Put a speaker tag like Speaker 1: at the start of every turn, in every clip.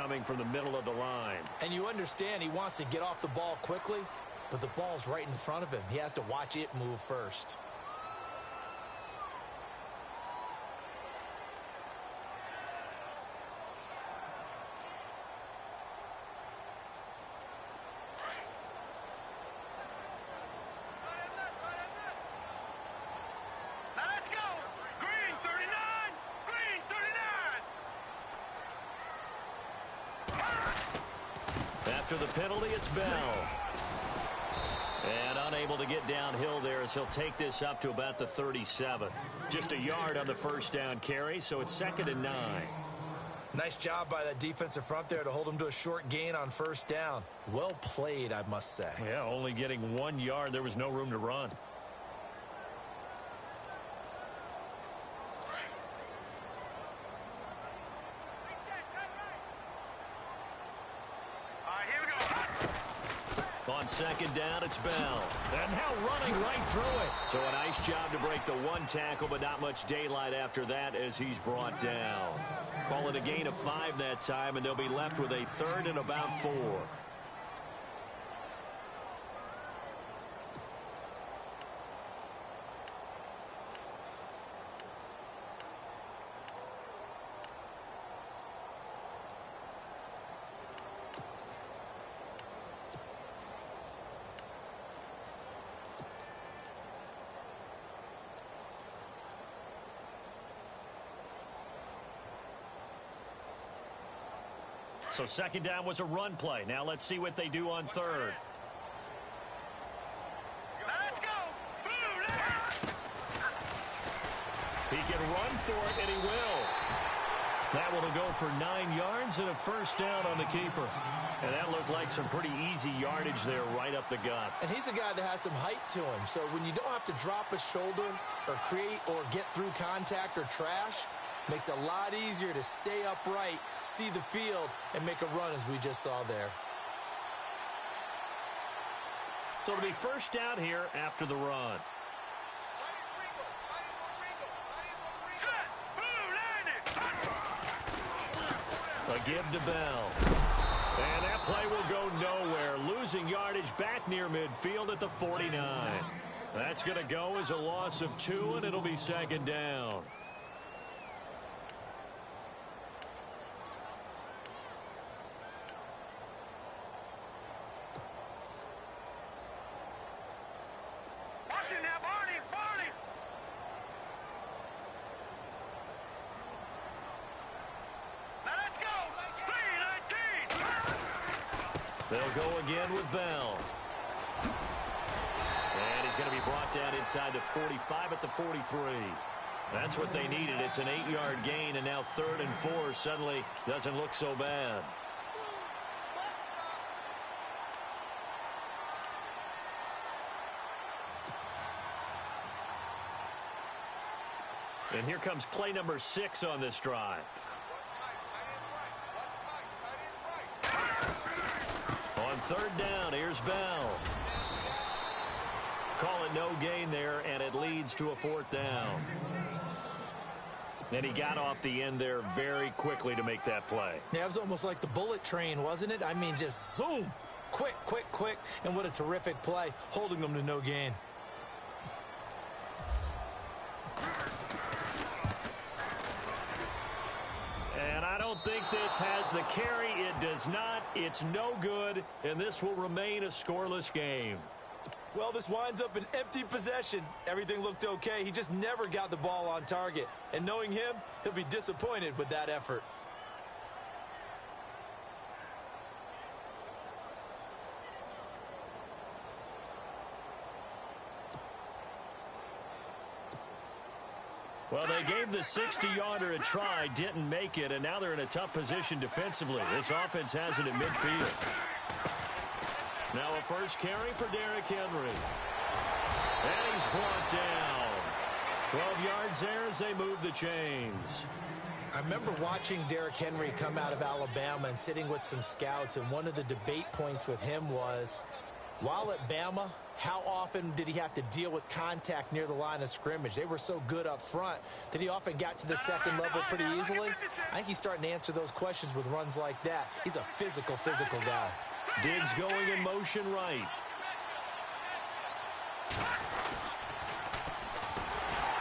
Speaker 1: coming from the middle of the line.
Speaker 2: And you understand he wants to get off the ball quickly, but the ball's right in front of him. He has to watch it move first.
Speaker 1: After the penalty, it's Bell. And unable to get downhill there as he'll take this up to about the 37. Just a yard on the first down carry, so it's 2nd and 9.
Speaker 2: Nice job by that defensive front there to hold him to a short gain on first down. Well played, I must say.
Speaker 1: Yeah, only getting 1 yard. There was no room to run. On 2nd down, it's Bell. And now running right through it. So a nice job to break the 1 tackle, but not much daylight after that as he's brought down. Call it a gain of 5 that time, and they'll be left with a 3rd and about 4. So 2nd down was a run play. Now let's see what they do on 3rd.
Speaker 3: Let's go!
Speaker 1: He can run for it, and he will. That one will go for 9 yards and a first down on the keeper. And that looked like some pretty easy yardage there right up the gut.
Speaker 2: And he's a guy that has some height to him. So when you don't have to drop a shoulder or create or get through contact or trash, makes it a lot easier to stay upright, see the field, and make a run as we just saw there.
Speaker 1: So it'll be first down here after the run. A give to Bell. And that play will go nowhere. Losing yardage back near midfield at the 49. That's going to go as a loss of 2, and it'll be 2nd down. They'll go again with Bell. And he's going to be brought down inside the 45 at the 43. That's what they needed. It's an 8-yard gain, and now 3rd and 4 suddenly doesn't look so bad. And here comes play number 6 on this drive. On 3rd down, here's Bell. Call it no gain there, and it leads to a 4th down. And he got off the end there very quickly to make that play.
Speaker 2: Yeah, it was almost like the bullet train, wasn't it? I mean, just zoom. Quick, quick, quick. And what a terrific play, holding them to no gain.
Speaker 1: And I don't think this has the carry. It does not. It's no good, and this will remain a scoreless game.
Speaker 2: Well, this winds up an empty possession. Everything looked okay. He just never got the ball on target. And knowing him, he'll be disappointed with that effort.
Speaker 1: Well, they gave the 60-yarder a try, didn't make it, and now they're in a tough position defensively. This offense has it at midfield. Now a first carry for Derrick Henry. And he's brought down. 12 yards there as they move the chains.
Speaker 2: I remember watching Derrick Henry come out of Alabama and sitting with some scouts, and one of the debate points with him was, While at Bama, how often did he have to deal with contact near the line of scrimmage? They were so good up front that he often got to the second level pretty easily. I think he's starting to answer those questions with runs like that. He's a physical guy.
Speaker 1: Diggs going in motion right.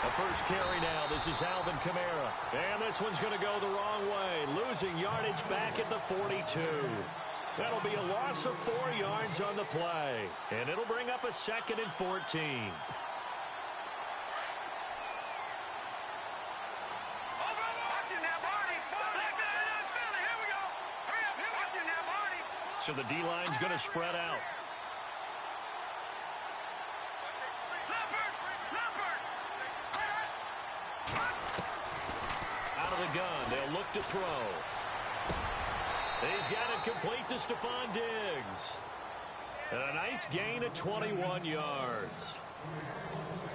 Speaker 1: The first carry now. This is Alvin Kamara. And this one's going to go the wrong way. Losing yardage back at the 42. That'll be a loss of 4 yards on the play. And it'll bring up a 2nd and 14. So the D-line's going to spread out. Out of the gun, they'll look to throw. He's got it complete to Stephon Diggs. And a nice gain of 21 yards.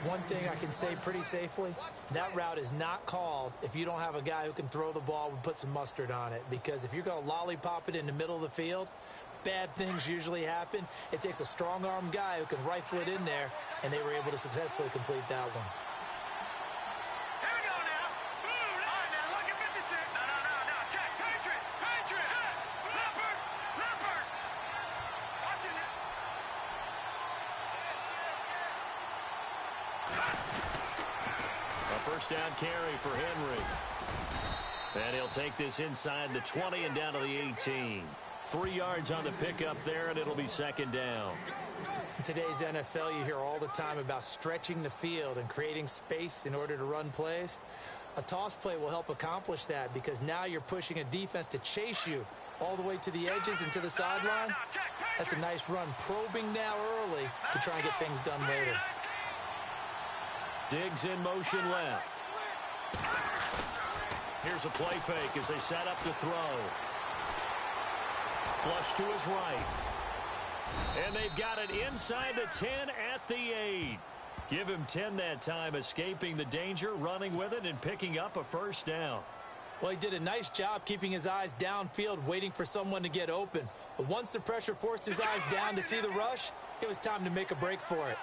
Speaker 2: One thing I can say pretty safely, that route is not called if you don't have a guy who can throw the ball and put some mustard on it. Because if you're going to lollipop it in the middle of the field, bad things usually happen. It takes a strong-arm guy who can rifle it in there, and they were able to successfully complete that one.
Speaker 1: First down carry for Henry. And he'll take this inside the 20 and down to the 18. 3 yards on the pickup there, and it'll be 2nd down.
Speaker 2: In today's NFL, you hear all the time about stretching the field and creating space in order to run plays. A toss play will help accomplish that because now you're pushing a defense to chase you all the way to the edges and to the sideline. That's a nice run, probing now early to try and get things done later.
Speaker 1: Diggs in motion left. Here's a play fake as they set up to throw. Flush to his right. And they've got it inside the 10 at the 8. Give him 10 that time, escaping the danger, running with it, and picking up a first down.
Speaker 2: Well, he did a nice job keeping his eyes downfield, waiting for someone to get open. But once the pressure forced his eyes down to see the rush, it was time to make a break for it.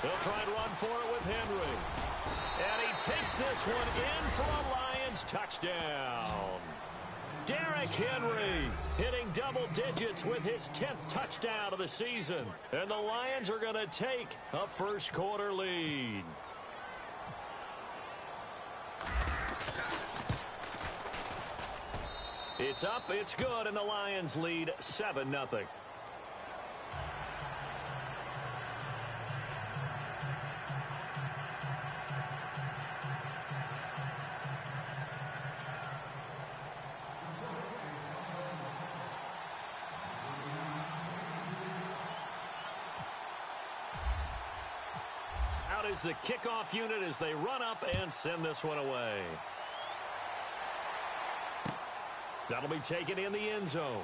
Speaker 1: They'll try and run for it with Henry. And he takes this one in for a Lions touchdown. Derrick Henry hitting double digits with his 10th touchdown of the season. And the Lions are going to take a first quarter lead. It's up, it's good, and the Lions lead 7-0. Out is the kickoff unit as they run up and send this one away. That'll be taken in the end zone.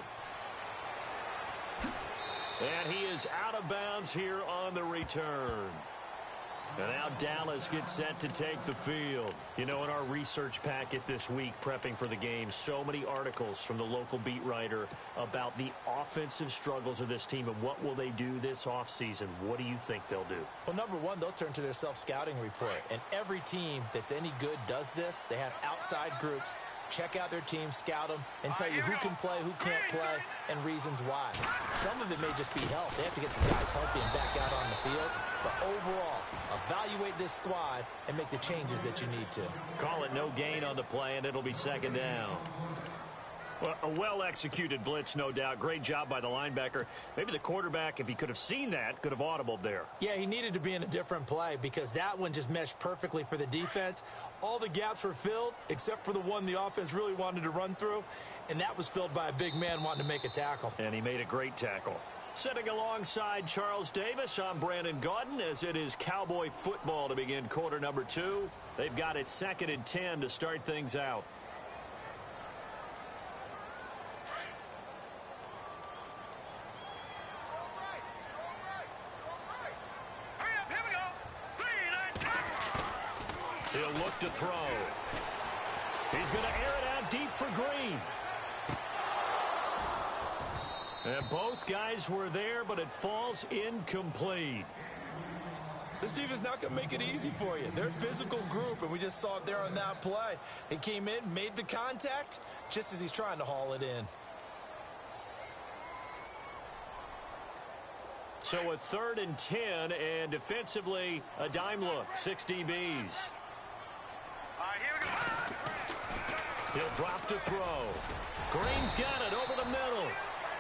Speaker 1: And he is out of bounds here on the return. And now Dallas gets set to take the field. You know, in our research packet this week, prepping for the game, so many articles from the local beat writer about the offensive struggles of this team and what will they do this offseason. What do you think they'll do?
Speaker 2: Well, number one, they'll turn to their self-scouting report. And every team that's any good does this. They have outside groups. Check out their team, scout them, and tell you who can play, who can't play, and reasons why. Some of it may just be health. They have to get some guys healthy and back out on the field. But overall, evaluate this squad and make the changes that you need to.
Speaker 1: Call it no gain on the play, and it'll be 2nd down. Well, a well-executed blitz, no doubt. Great job by the linebacker. Maybe the quarterback, if he could have seen that, could have audibled there.
Speaker 2: Yeah, he needed to be in a different play because that one just meshed perfectly for the defense. All the gaps were filled except for the one the offense really wanted to run through, and that was filled by a big man wanting to make a tackle.
Speaker 1: And he made a great tackle. Sitting alongside Charles Davis, I'm Brandon Gaudin as it is Cowboy football to begin quarter number 2. They've got it 2nd and 10 to start things out. He'll look to throw. He's going to air it out deep for Green. And both guys were there, but it falls incomplete.
Speaker 2: This defense is not going to make it easy for you. They're a physical group, and we just saw it there on that play. He came in, made the contact, just as he's trying to haul it in.
Speaker 1: So a 3rd and 10, and defensively, a dime look, 6 DBs.
Speaker 3: All right, here we go.
Speaker 1: He'll drop to throw. Green's got it over the middle.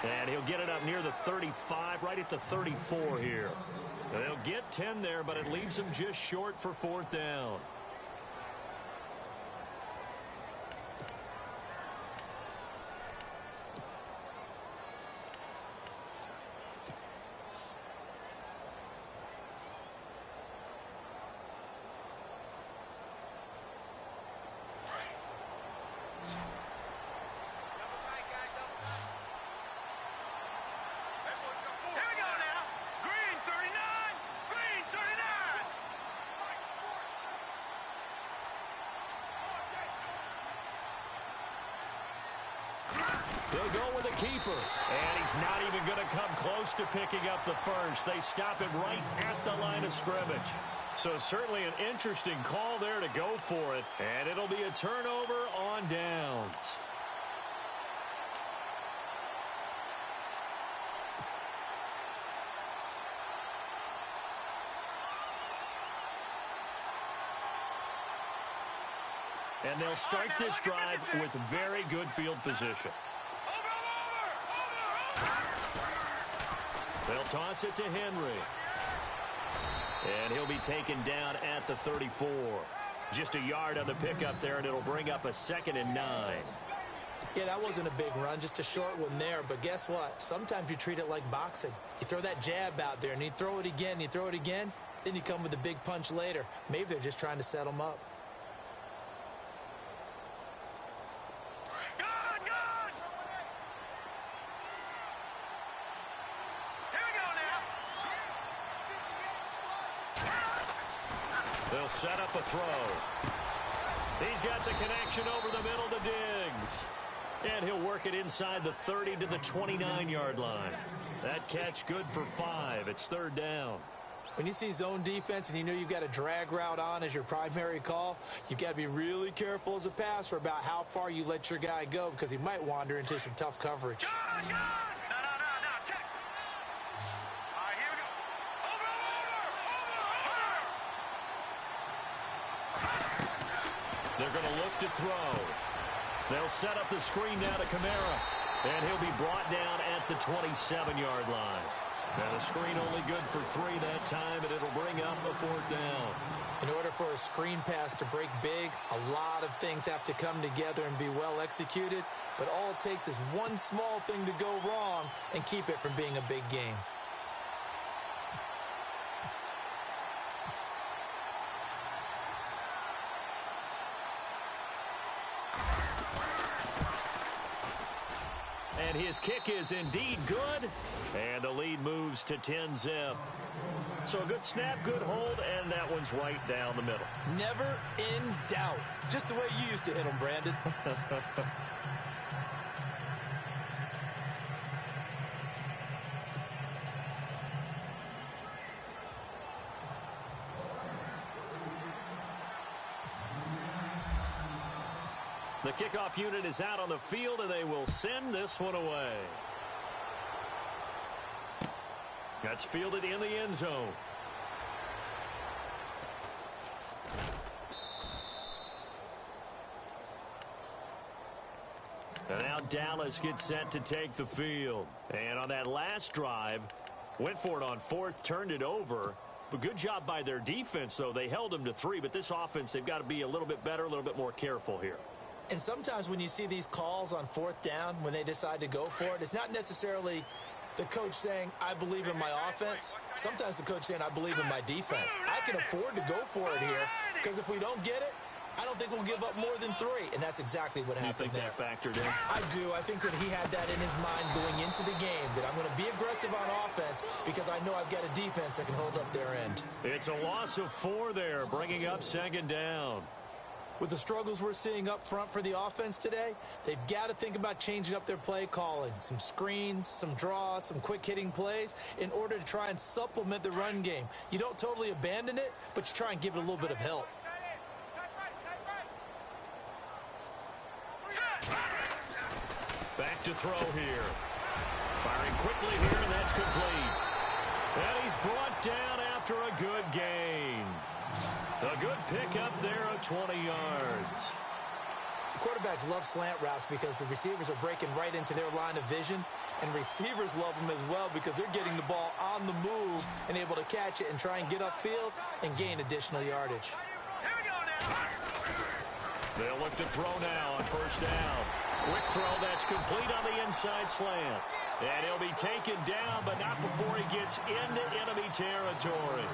Speaker 1: And he'll get it up near the 35, right at the 34 here. And they'll get 10 there, but it leaves them just short for 4th down. They'll go with a keeper, and he's not even going to come close to picking up the first. They stop him right at the line of scrimmage. So certainly an interesting call there to go for it, and it'll be a turnover on downs. And they'll start this drive with very good field position. They'll toss it to Henry. And he'll be taken down at the 34. Just a yard on the pickup there, and it'll bring up a 2nd and 9.
Speaker 2: Yeah, that wasn't a big run, just a short one there. But guess what? Sometimes you treat it like boxing. You throw that jab out there, and you throw it again, you throw it again, then you come with a big punch later. Maybe they're just trying to set them up.
Speaker 1: They'll set up a throw. He's got the connection over the middle to Diggs. And he'll work it inside the 30 to the 29-yard line. That catch good for 5. It's 3rd down.
Speaker 2: When you see zone defense and you know you've got a drag route on as your primary call, you've got to be really careful as a passer about how far you let your guy go because he might wander into some tough coverage.
Speaker 1: They're going to look to throw. They'll set up the screen now to Kamara. And he'll be brought down at the 27-yard line. Now the screen only good for 3 that time, and it'll bring up a 4th down.
Speaker 2: In order for a screen pass to break big, a lot of things have to come together and be well executed. But all it takes is one small thing to go wrong and keep it from being a big game.
Speaker 1: And his kick is indeed good. And the lead moves to 10-zip. So a good snap, good hold, and that one's right down the middle.
Speaker 2: Never in doubt. Just the way you used to hit them, Brandon.
Speaker 1: The kickoff unit is out on the field, and they will send this one away. That's fielded in the end zone. And now Dallas gets set to take the field. And on that last drive, went for it on 4th, turned it over. But good job by their defense, though. They held them to 3, but this offense, they've got to be a little bit better, a little bit more careful here.
Speaker 2: And sometimes when you see these calls on 4th down, when they decide to go for it, it's not necessarily the coach saying, I believe in my offense. Sometimes the coach saying, I believe in my defense. I can afford to go for it here because if we don't get it, I don't think we'll give up more than 3. And that's exactly what happened there.
Speaker 1: You think that factored in?
Speaker 2: I do. I think that he had that in his mind going into the game, that I'm going to be aggressive on offense because I know I've got a defense that can hold up their end.
Speaker 1: It's a loss of 4 there, bringing up 2nd down.
Speaker 2: With the struggles we're seeing up front for the offense today, they've got to think about changing up their play calling. Some screens, some draws, some quick-hitting plays in order to try and supplement the run game. You don't totally abandon it, but you try and give it a little bit of help.
Speaker 1: Back to throw here. Firing quickly here, and that's complete. And he's brought down after a good gain. A good pickup there of 20 yards.
Speaker 2: The quarterbacks love slant routes because the receivers are breaking right into their line of vision, and receivers love them as well because they're getting the ball on the move and able to catch it and try and get upfield and gain additional yardage.
Speaker 1: They'll look to throw now on first down. Quick throw that's complete on the inside slant. And he'll be taken down, but not before he gets into enemy territory.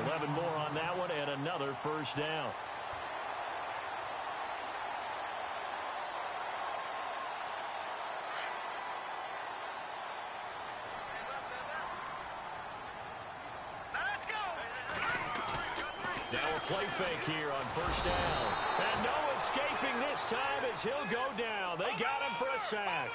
Speaker 1: 11 more on that one and another first down. Now a play fake here on first down. And no escaping this time as he'll go down. They got him for a sack.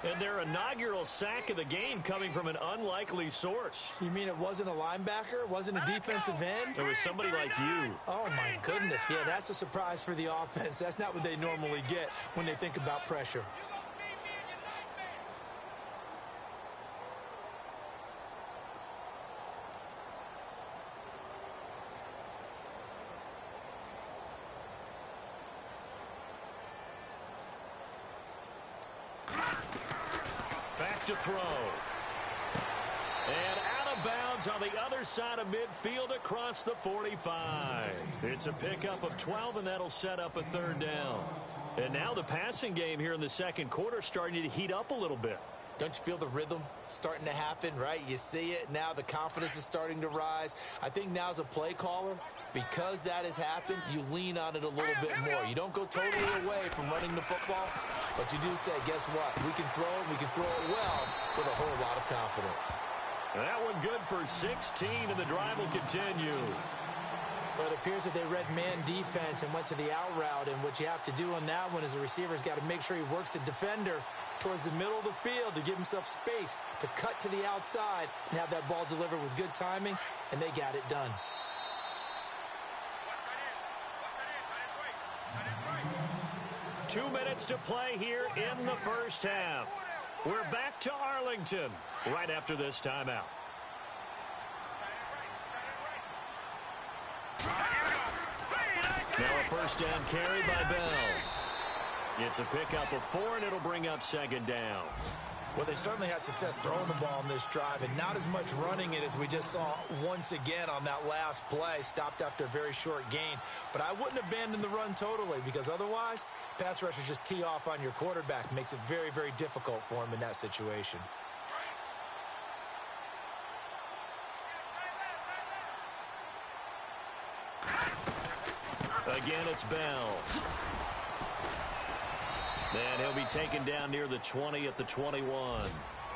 Speaker 1: And their inaugural sack of the game coming from an unlikely source.
Speaker 2: You mean it wasn't a linebacker? Wasn't a defensive end?
Speaker 1: It was somebody like you.
Speaker 2: Oh, my goodness. Yeah, that's a surprise for the offense. That's not what they normally get when they think about pressure.
Speaker 1: To throw. And out of bounds on the other side of midfield across the 45. It's a pickup of 12, and that'll set up a third down. And now the passing game here in the second quarter starting to heat up a little bit.
Speaker 2: Don't you feel the rhythm starting to happen, right? You see it now. The confidence is starting to rise. I think now as a play caller, because that has happened, you lean on it a little bit more. You don't go totally away from running the football, but you do say, guess what? We can throw it. We can throw it well with a whole lot of confidence.
Speaker 1: That one good for 16, and the drive will continue.
Speaker 2: But it appears that they read man defense and went to the out route, and what you have to do on that one is the receiver's got to make sure he works the defender towards the middle of the field to give himself space to cut to the outside and have that ball delivered with good timing, and they got it done.
Speaker 1: Two minutes to play here in the first half. We're back to Arlington right after this timeout. Now a first down carry by Bell. It's a pickup of 4, and it'll bring up second down.
Speaker 2: Well, they certainly had success throwing the ball in this drive, and not as much running it as we just saw once again on that last play. Stopped after a very short gain. But I wouldn't abandon the run totally, because otherwise, pass rushers just tee off on your quarterback. Makes it very, very difficult for him in that situation.
Speaker 1: Again, it's Bell. And he'll be taken down near the 20 at the 21.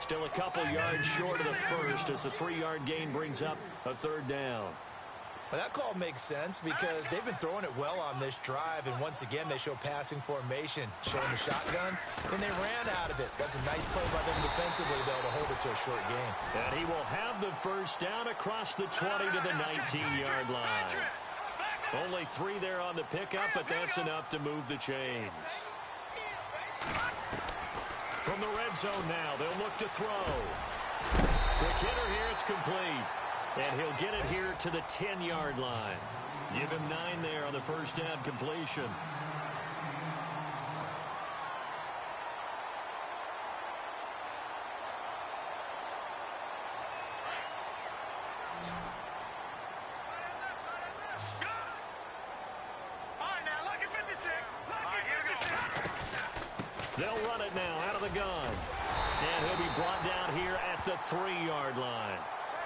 Speaker 1: Still a couple yards short of the first as the 3-yard gain brings up a third down.
Speaker 2: Well, that call makes sense because they've been throwing it well on this drive, and once again they show passing formation, showing the shotgun, and they ran out of it. That's a nice play by them defensively, though, to hold it to a short game.
Speaker 1: And he will have the first down across the 20 to the 19-yard line. Only 3 there on the pickup, but that's enough to move the chains. From the red zone now, they'll look to throw. Quick hitter here, it's complete. And he'll get it here to the 10-yard line. Give him 9 there on the first down completion. They'll run it now out of the gun. And he'll be brought down here at the 3-yard line.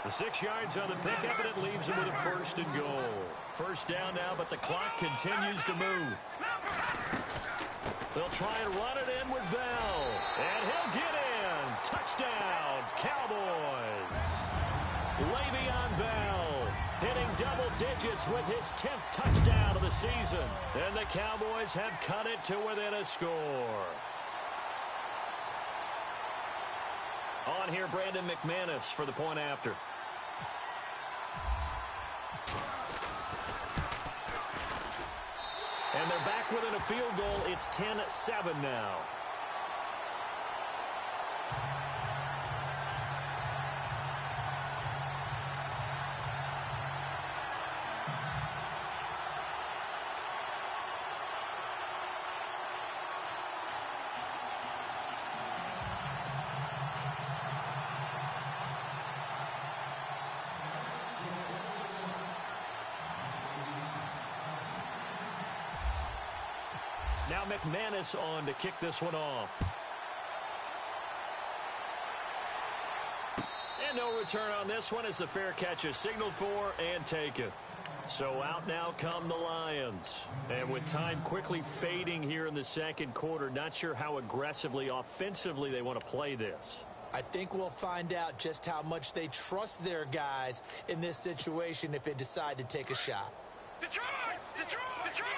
Speaker 1: The 6 yards on the pickup, and it leaves him with a first and goal. First down now, but the clock continues to move. They'll try and run it in with Bell. And he'll get in. Touchdown, Cowboys. Le'Veon Bell hitting double digits with his 10th touchdown of the season. And the Cowboys have cut it to within a score. On here, Brandon McManus for the point after. And they're back within a field goal. It's 10-7 now. Now McManus on to kick this one off. And no return on this one as the fair catch is signaled for and taken. So out now come the Lions. And with time quickly fading here in the second quarter, not sure how aggressively, offensively they want to play this.
Speaker 2: I think we'll find out just how much they trust their guys in this situation if they decide to take a shot.
Speaker 3: Detroit! Detroit! Detroit!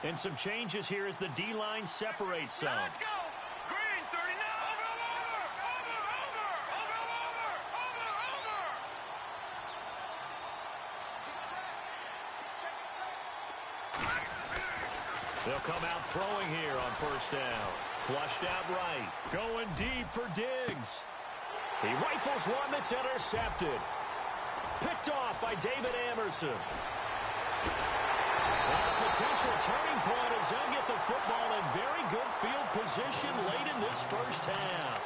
Speaker 1: And some changes here as the D-line separates some.
Speaker 3: Let's go! Green, 39! Over!
Speaker 1: They'll come out throwing here on first down. Flushed out right. Going deep for Diggs. He rifles one that's intercepted. Picked off by David Amerson. And a potential turning point as they'll get the football in very good field position late in this first half.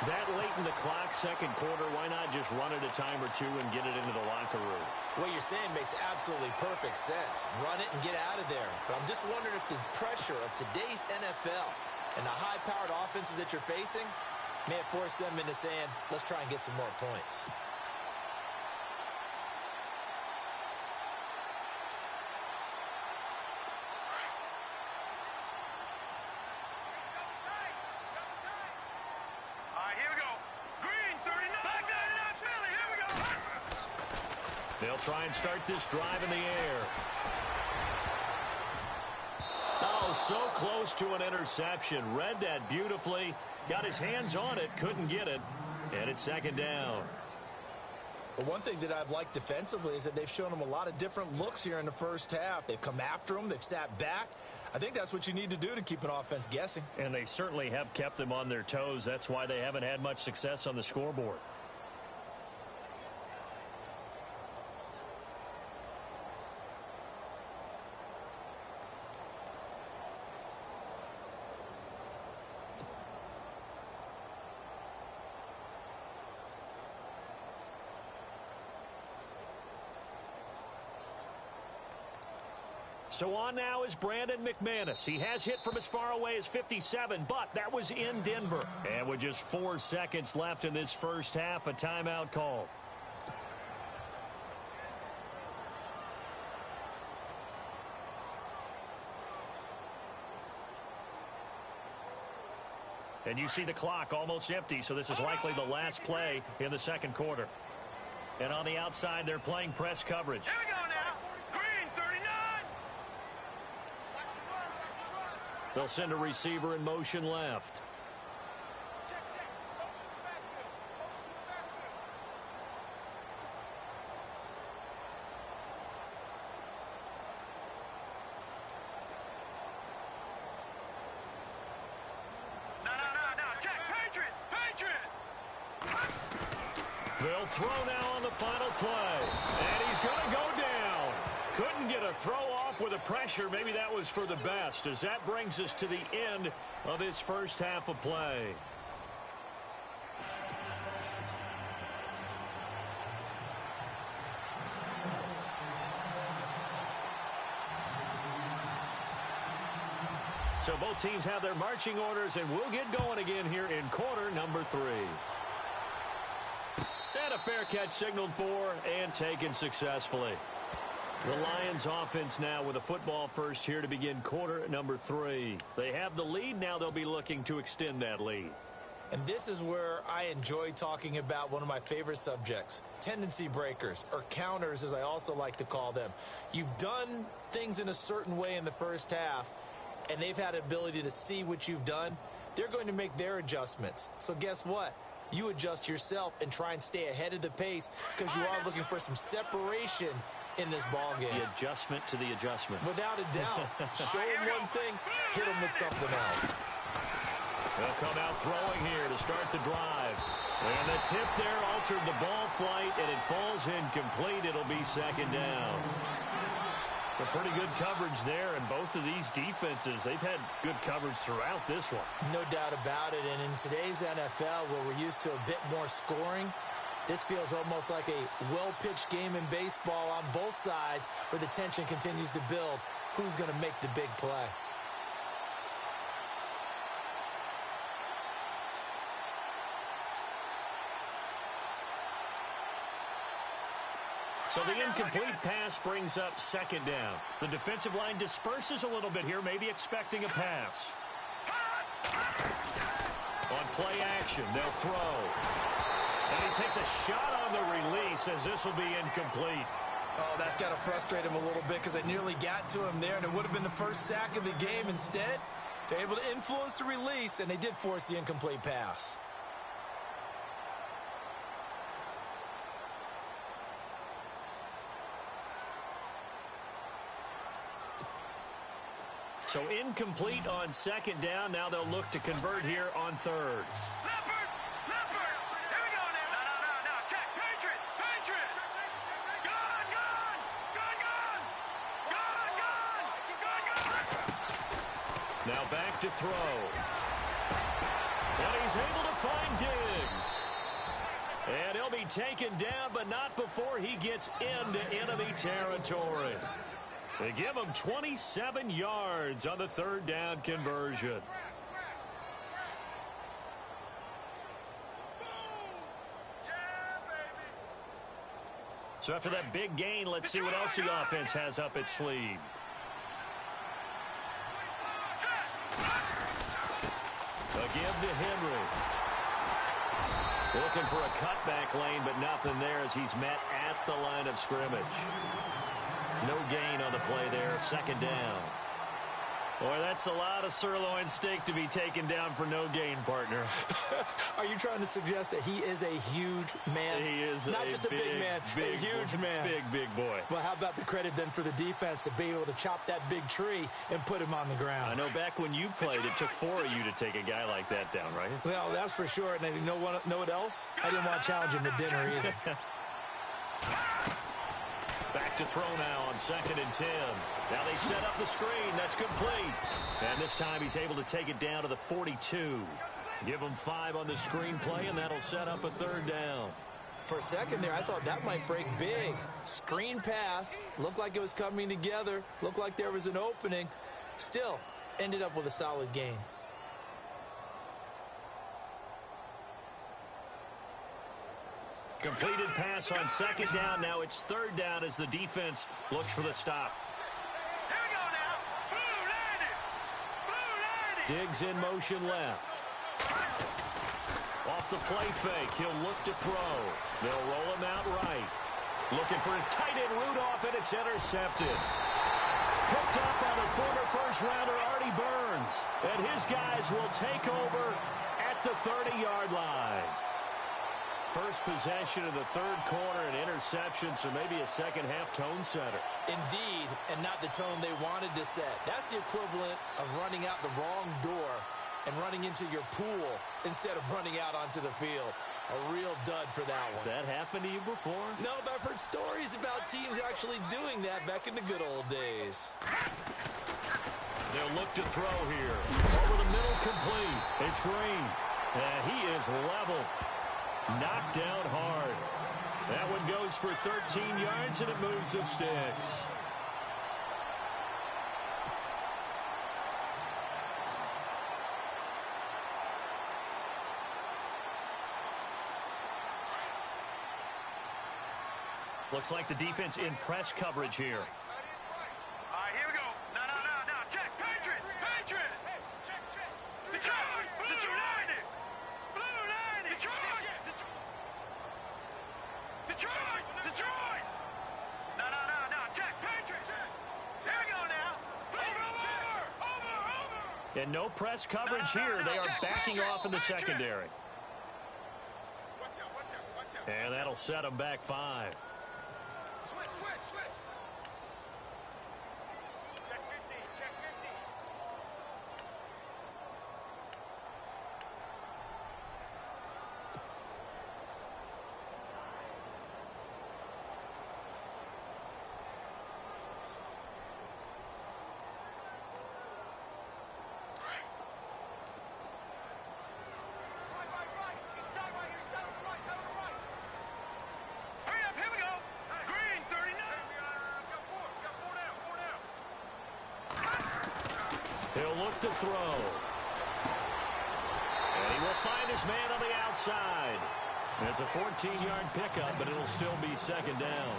Speaker 1: That late in the clock, second quarter, why not just run it a time or two and get it into the locker room?
Speaker 2: What you're saying makes absolutely perfect sense. Run it and get out of there. But I'm just wondering if the pressure of today's NFL and the high-powered offenses that you're facing may have forced them into saying, let's try and get some more points.
Speaker 1: They'll try and start this drive in the air. Oh, so close to an interception. Read that beautifully. Got his hands on it, couldn't get it. And it's second down.
Speaker 2: But one thing that I've liked defensively is that they've shown them a lot of different looks here in the first half. They've come after them. They've sat back. I think that's what you need to do to keep an offense guessing.
Speaker 1: And they certainly have kept them on their toes. That's why they haven't had much success on the scoreboard. So on now is Brandon McManus. He has hit from as far away as 57, but that was in Denver. And with just 4 seconds left in this first half, a timeout call. And you see the clock almost empty, so this is likely the last play in the second quarter. And on the outside, they're playing press coverage.
Speaker 3: Here we go now. Green, 39.
Speaker 1: They'll send a receiver in motion left. They'll throw now on the final play. And he's going to go down. Couldn't get a throw off with the pressure. Maybe that was for the best, as that brings us to the end of this first half of play. So both teams have their marching orders, and we'll get going again here in quarter number 3. And a fair catch signaled for and taken successfully. The Lions offense now with a football first here to begin quarter number 3. They have the lead. Now they'll be looking to extend that lead.
Speaker 2: And this is where I enjoy talking about one of my favorite subjects, tendency breakers, or counters as I also like to call them. You've done things in a certain way in the first half, and they've had ability to see what you've done. They're going to make their adjustments. So guess what? You adjust yourself and try and stay ahead of the pace because you are looking for some separation in this ball game.
Speaker 1: The adjustment to the adjustment.
Speaker 2: Without a doubt. Show them one thing, hit them with something else.
Speaker 1: They'll come out throwing here to start the drive. And the tip there altered the ball flight, and it falls incomplete. It'll be second down. A pretty good coverage there, and both of these defenses, they've had good coverage throughout this one.
Speaker 2: No doubt about it, and in today's NFL, where we're used to a bit more scoring, this feels almost like a well-pitched game in baseball on both sides where the tension continues to build. Who's going to make the big play?
Speaker 1: So the incomplete pass brings up second down. The defensive line disperses a little bit here, maybe expecting a pass. On play action, they'll throw. And he takes a shot on the release as this will be incomplete.
Speaker 2: Oh, that's got to frustrate him a little bit because they nearly got to him there, and it would have been the first sack of the game. Instead, they're able to influence the release, and they did force the incomplete pass.
Speaker 1: So incomplete on second down. Now they'll look to convert here on third.
Speaker 3: Leopard! Leopard! Here we go now! No. Check! Patriot! Patriot! Gun! Gun! Gun! Gun! Gun!
Speaker 1: Now back to throw. And he's able to find Diggs. And he'll be taken down, but not before he gets into enemy territory. They give him 27 yards on the third down conversion. So after that big gain, let's see what else the offense has up its sleeve. Again to Henry. Looking for a cutback lane, but nothing there as he's met at the line of scrimmage. No gain on the play there, second down. Boy, that's a lot of sirloin steak to be taken down for no gain, partner.
Speaker 2: Are you trying to suggest that he is a huge man?
Speaker 1: He is
Speaker 2: not just a big man, a huge man.
Speaker 1: Big boy.
Speaker 2: Well, how about the credit then for the defense to be able to chop that big tree and put him on the ground?
Speaker 1: I know back when you played, it took 4 of you to take a guy like that down, right?
Speaker 2: Well, that's for sure. And you know what else? I didn't want to challenge him to dinner either.
Speaker 1: Back to throw now on 2nd and 10. Now they set up the screen. That's complete. And this time he's able to take it down to the 42. Give him 5 on the screen play, and that'll set up a third down.
Speaker 2: For a second there, I thought that might break big. Screen pass. Looked like it was coming together. Looked like there was an opening. Still, ended up with a solid gain.
Speaker 1: Completed pass on 2nd down. Now it's 3rd down as the defense looks for the stop.
Speaker 3: Here we go now! Blue landed! Blue landed!
Speaker 1: Diggs in motion left. Off the play fake, he'll look to throw. They'll roll him out right. Looking for his tight end Rudolph, and it's intercepted. Picked up by the former first-rounder Artie Burns. And his guys will take over at the 30-yard line. First possession of the third quarter, an interception, so maybe a second-half tone setter.
Speaker 2: Indeed, and not the tone they wanted to set. That's the equivalent of running out the wrong door and running into your pool instead of running out onto the field. A real dud for that one.
Speaker 1: Has that happened to you before?
Speaker 2: No, but I've heard stories about teams actually doing that back in the good old days.
Speaker 1: They'll look to throw here. Over the middle, complete. It's Green. And he is leveled. Knocked down hard. That one goes for 13 yards, and it moves the sticks. Looks like the defense in press coverage here.
Speaker 3: All right, here we go. No. Check. Patriot! Patriot! Detroit! Blue landed! Blue
Speaker 1: And no press coverage here. They are backing off in the secondary. And that'll set them back 5.
Speaker 3: Switch. Check 15. Right. Inside right here. Step right. Hurry up. Here we go. Green, 39. We got 4 down.
Speaker 1: He'll look to throw. And he will find his man on the outside. It's a 14-yard pickup, but it'll still be second down.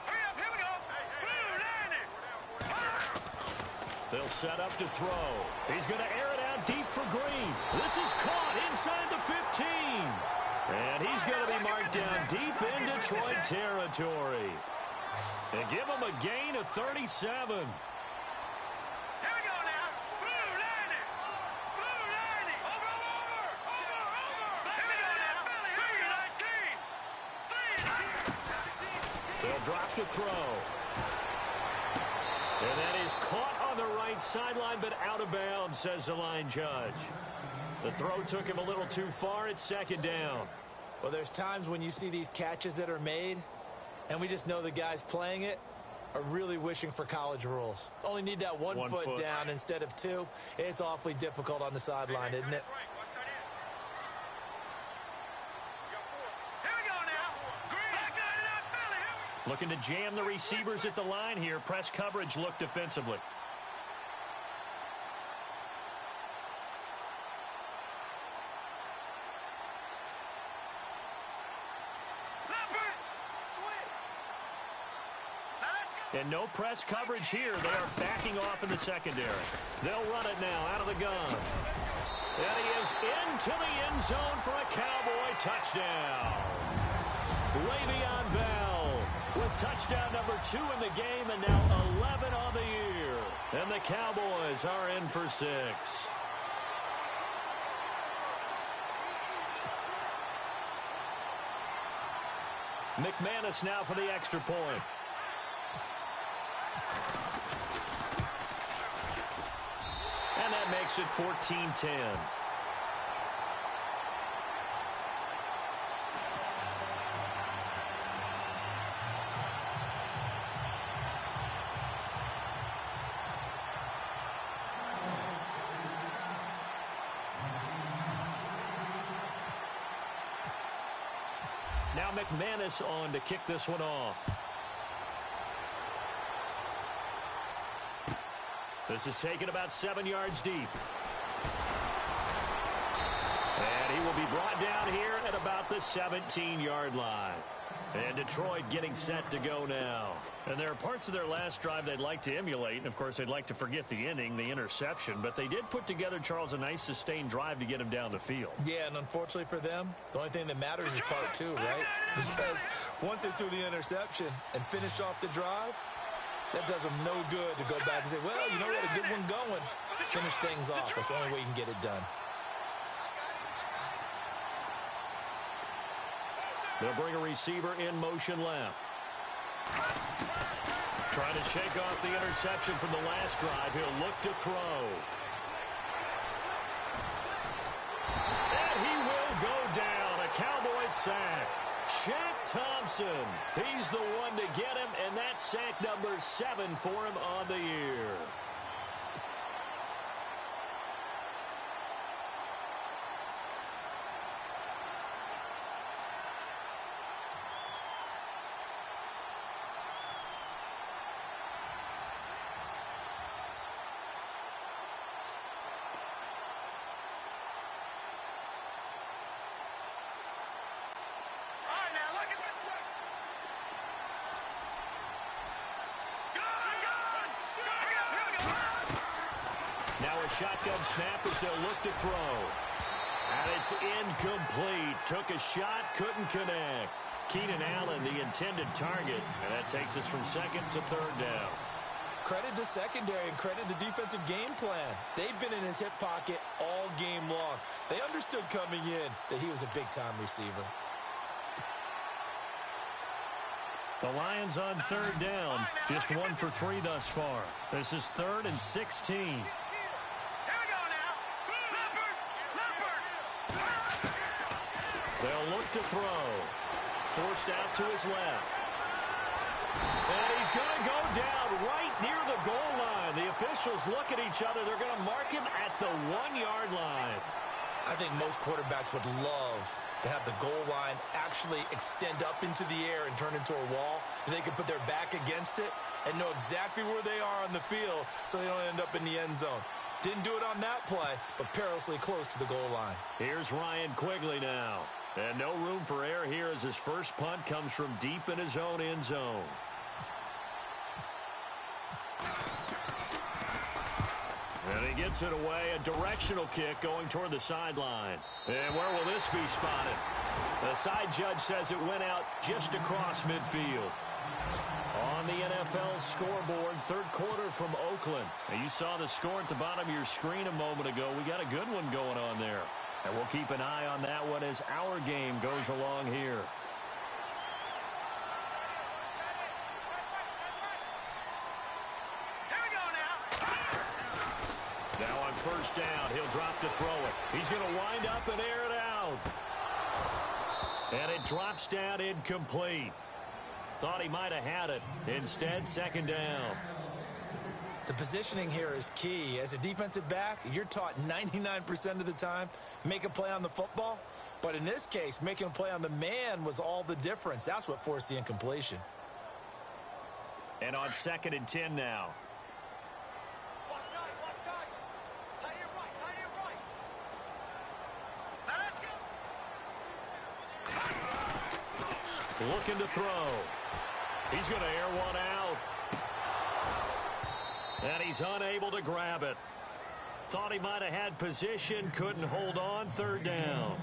Speaker 3: Hurry up. Here we go. Blue, landing.
Speaker 1: They'll set up to throw. He's going to air it out deep for Green. This is caught inside the 15. And he's going to be marked down deep in Detroit territory. And give him a gain of 37.
Speaker 3: Here we go now. Blue, landing. Over. Here we go now. Philly, 19.
Speaker 1: They'll drop to throw. And that is caught on the right sideline, but out of bounds, says the line judge. The throw took him a little too far. It's second down.
Speaker 2: Well, there's times when you see these catches that are made, and we just know the guys playing it are really wishing for college rules. Only need that one foot down instead of 2. It's awfully difficult on the sideline, isn't it?
Speaker 3: Here we go now. Green. Back line it out, Philly.
Speaker 1: Looking to jam the receivers at the line here. Press coverage look defensively. And no press coverage here. They are backing off in the secondary. They'll run it now out of the gun. And he is into the end zone for a Cowboy touchdown. Le'Veon Bell with touchdown number 2 in the game and now 11 on the year. And the Cowboys are in for 6. McManus now for the extra point. And that makes it 14-10. Now McManus on to kick this one off. This is taken about 7 yards deep. And he will be brought down here at about the 17-yard line. And Detroit getting set to go now. And there are parts of their last drive they'd like to emulate. And, of course, they'd like to forget the inning, the interception. But they did put together, Charles, a nice sustained drive to get him down the field.
Speaker 2: Yeah, and unfortunately for them, the only thing that matters is part 2, right? Because once they threw the interception and finished off the drive, that does them no good to go back and say, well, you know, we had a good one going. Finish things off. That's the only way you can get it done.
Speaker 1: They'll bring a receiver in motion left. Trying to shake off the interception from the last drive. He'll look to throw. And he will go down. A Cowboys sack. Shaq Thompson. He's the one to get him, and that's sack number 7 for him on the year. Now a shotgun snap as they'll look to throw. And it's incomplete. Took a shot, couldn't connect. Keenan Allen, the intended target. And that takes us from second to third down.
Speaker 2: Credit the secondary and credit the defensive game plan. They've been in his hip pocket all game long. They understood coming in that he was a big-time receiver.
Speaker 1: The Lions on third down. Just 1 for 3 thus far. This is 3rd and 16.
Speaker 3: Here we go now. Leopard.
Speaker 1: They'll look to throw. Forced out to his left. And he's going to go down right near the goal line. The officials look at each other. They're going to mark him at the 1-yard line.
Speaker 2: I think most quarterbacks would love to have the goal line actually extend up into the air and turn into a wall. And they can put their back against it and know exactly where they are on the field so they don't end up in the end zone. Didn't do it on that play, but perilously close to the goal line.
Speaker 1: Here's Ryan Quigley now. And no room for error here as his first punt comes from deep in his own end zone. And he gets it away. A directional kick going toward the sideline. And where will this be spotted? The side judge says it went out just across midfield. On the NFL scoreboard, third quarter from Oakland. And you saw the score at the bottom of your screen a moment ago. We got a good one going on there. And we'll keep an eye on that one as our game goes along here.
Speaker 3: Here we go now.
Speaker 1: Now on first down, he'll drop to throw it. He's going to wind up and air it out. And it drops down incomplete. Thought he might have had it. Instead, second down.
Speaker 2: The positioning here is key. As a defensive back, you're taught 99% of the time, make a play on the football. But in this case, making a play on the man was all the difference. That's what forced the incompletion.
Speaker 1: And on 2nd and 10 now.
Speaker 3: Watch tight. Tight it right. Now let's go.
Speaker 1: Looking to throw. He's going to air one out. And he's unable to grab it. Thought he might have had position, couldn't hold on, third down.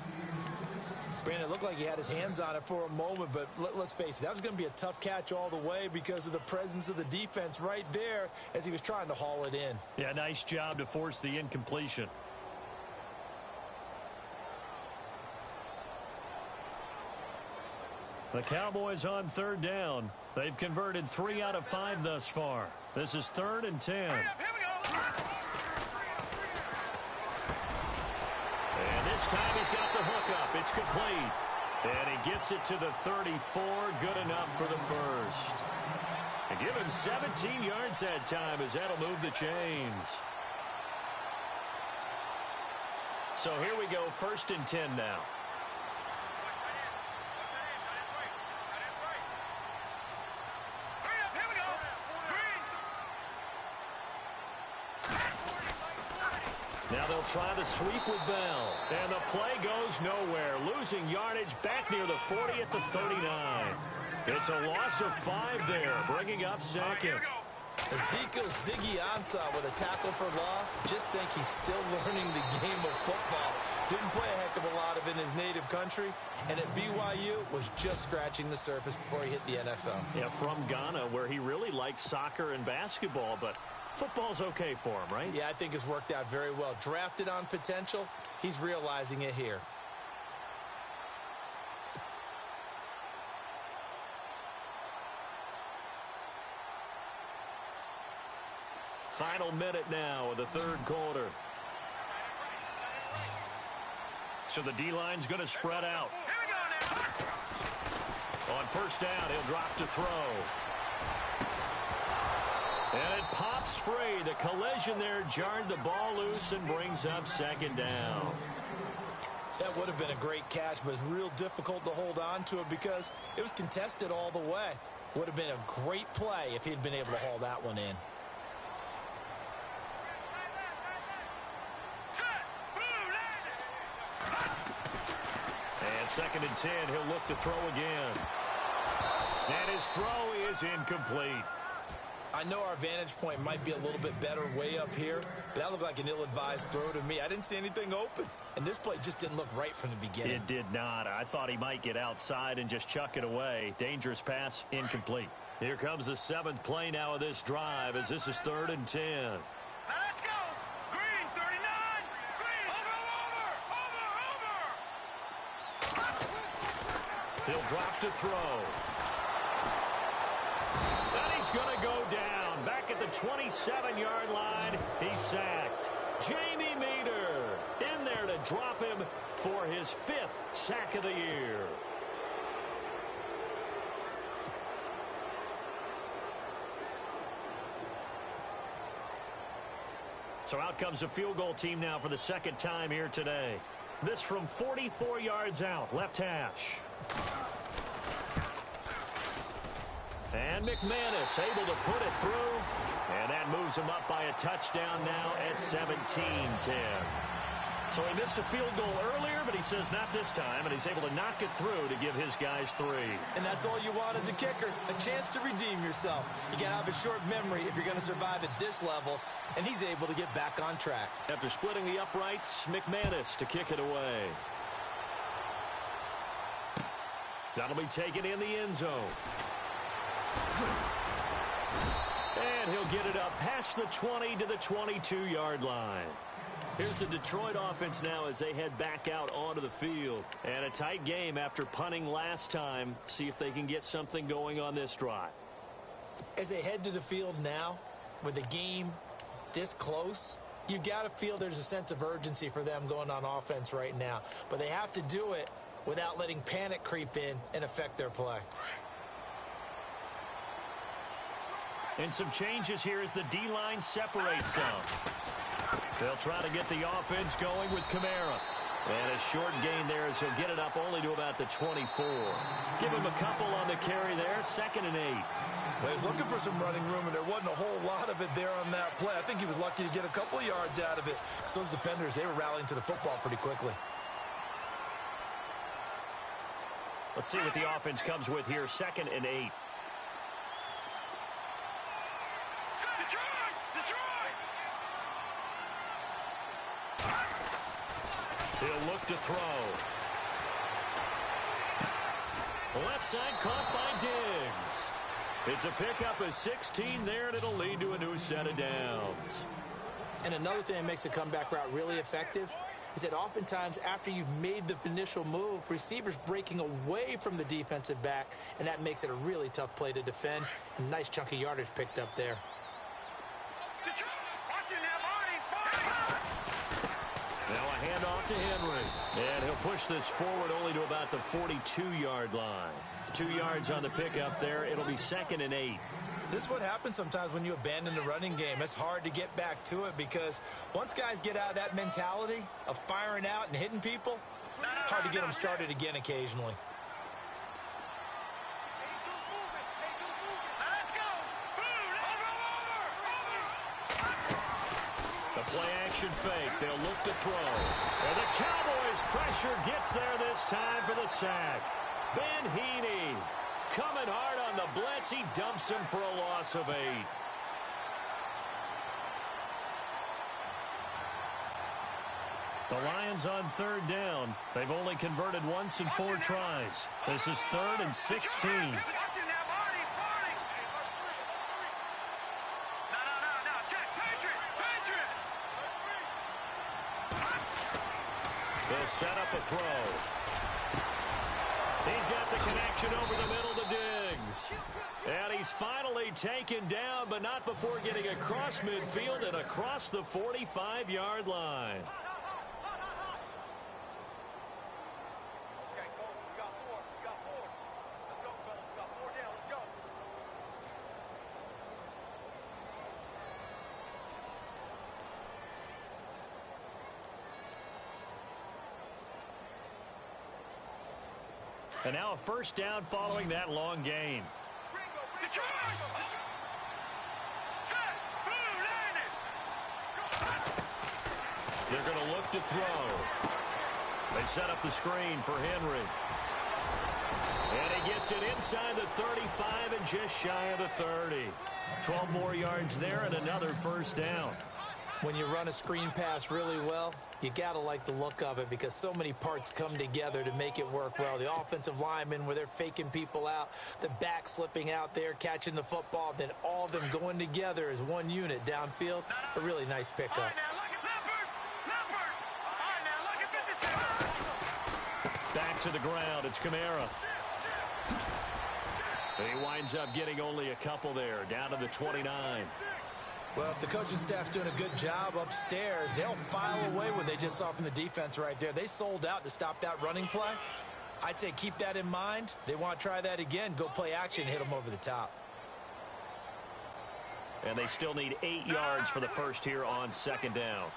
Speaker 2: Brandon, it looked like he had his hands on it for a moment, but let's face it, that was going to be a tough catch all the way because of the presence of the defense right there as he was trying to haul it in.
Speaker 1: Yeah, nice job to force the incompletion. The Cowboys on third down. They've converted 3 out of 5 thus far. This is 3rd and 10.
Speaker 3: Here we go.
Speaker 1: And this time he's got the hook up. It's complete. And he gets it to the 34. Good enough for the first. And give him 17 yards that time as that'll move the chains. So here we go, 1st and 10 now. Now they'll try the sweep with Bell. And the play goes nowhere. Losing yardage back near the 40 at the 39. It's a loss of 5 there, bringing up second.
Speaker 2: Ezekiel Ziggy Ansah with a tackle for loss. Just think he's still learning the game of football. Didn't play a heck of a lot of it in his native country. And at BYU was just scratching the surface before he hit the NFL.
Speaker 1: Yeah, from Ghana, where he really liked soccer and basketball, but football's okay for him, right?
Speaker 2: Yeah, I think it's worked out very well. Drafted on potential, he's realizing it here.
Speaker 1: Final minute now of the third quarter. So the D-line's going to spread out. On first down, he'll drop to throw. And it pops free. The collision there jarred the ball loose and brings up second down.
Speaker 2: That would have been a great catch, but it's real difficult to hold on to it because it was contested all the way. Would have been a great play if he'd been able to haul that one in.
Speaker 1: And 2nd and 10, he'll look to throw again. And his throw is incomplete.
Speaker 2: I know our vantage point might be a little bit better way up here, but that looked like an ill-advised throw to me. I didn't see anything open, and this play just didn't look right from the beginning.
Speaker 1: It did not. I thought he might get outside and just chuck it away. Dangerous pass, incomplete. Here comes the 7th play now of this drive as this is 3rd and 10.
Speaker 3: Now let's go. Green, 39. Green. Over.
Speaker 1: He'll drop to throw. And he's going to go down. Back at the 27-yard line, he's sacked. Jamie Meter in there to drop him for his 5th sack of the year. So out comes a field goal team now for the 2nd time here today. This from 44 yards out, left hash. And McManus able to put it through. And that moves him up by a touchdown now at 17-10. So he missed a field goal earlier, but he says not this time, and he's able to knock it through to give his guys 3.
Speaker 2: And that's all you want as a kicker, a chance to redeem yourself. You got to have a short memory if you're going to survive at this level, and he's able to get back on track.
Speaker 1: After splitting the uprights, McManus to kick it away. That'll be taken in the end zone. And he'll get it up past the 20 to the 22-yard line. Here's the Detroit offense now as they head back out onto the field. And a tight game after punting last time. See if they can get something going on this drive.
Speaker 2: As they head to the field now, with the game this close, you've got to feel there's a sense of urgency for them going on offense right now. But they have to do it without letting panic creep in and affect their play.
Speaker 1: And some changes here as the D-line separates some. They'll try to get the offense going with Kamara. And a short gain there as he'll get it up only to about the 24. Give him a couple on the carry there, 2nd and 8.
Speaker 2: Well, he's looking for some running room, and there wasn't a whole lot of it there on that play. I think he was lucky to get a couple of yards out of it. Because those defenders, they were rallying to the football pretty quickly.
Speaker 1: Let's see what the offense comes with here, 2nd and 8. He'll look to throw. Left side caught by Diggs. It's a pickup of 16 there, and it'll lead to a new set of downs.
Speaker 2: And another thing that makes the comeback route really effective is that oftentimes after you've made the initial move, receivers breaking away from the defensive back, and that makes it a really tough play to defend. A nice chunk of yardage picked up there.
Speaker 1: Now a handoff to Henry. And he'll push this forward only to about the 42-yard line. 2 yards on the pickup there. It'll be 2nd and 8.
Speaker 2: This is what happens sometimes when you abandon the running game. It's hard to get back to it because once guys get out of that mentality of firing out and hitting people, hard to get them started again occasionally.
Speaker 1: Play-action fake. They'll look to throw. And the Cowboys' pressure gets there this time for the sack. Ben Heaney coming hard on the blitz. He dumps him for a loss of 8. The Lions on 3rd down. They've only converted once in 4 tries. This is 3rd and 16. They'll set up a throw. He's got the connection over the middle to Diggs. And he's finally taken down, but not before getting across midfield and across the 45-yard line. And now a 1st down following that long gain. They're going to look to throw. They set up the screen for Henry. And he gets it inside the 35 and just shy of the 30. 12 more yards there and another first down.
Speaker 2: When you run a screen pass really well, you got to like the look of it because so many parts come together to make it work well. The offensive linemen where they're faking people out, the back slipping out there, catching the football, then all of them going together as one unit downfield. A really nice pickup.
Speaker 1: Back to the ground. It's Kamara. He winds up getting only a couple there, down to the 29.
Speaker 2: Well, if the coaching staff's doing a good job upstairs, they'll file away what they just saw from the defense right there. They sold out to stop that running play. I'd say keep that in mind. They want to try that again. Go play action, hit them over the top.
Speaker 1: And they still need 8 yards for the first here on second down.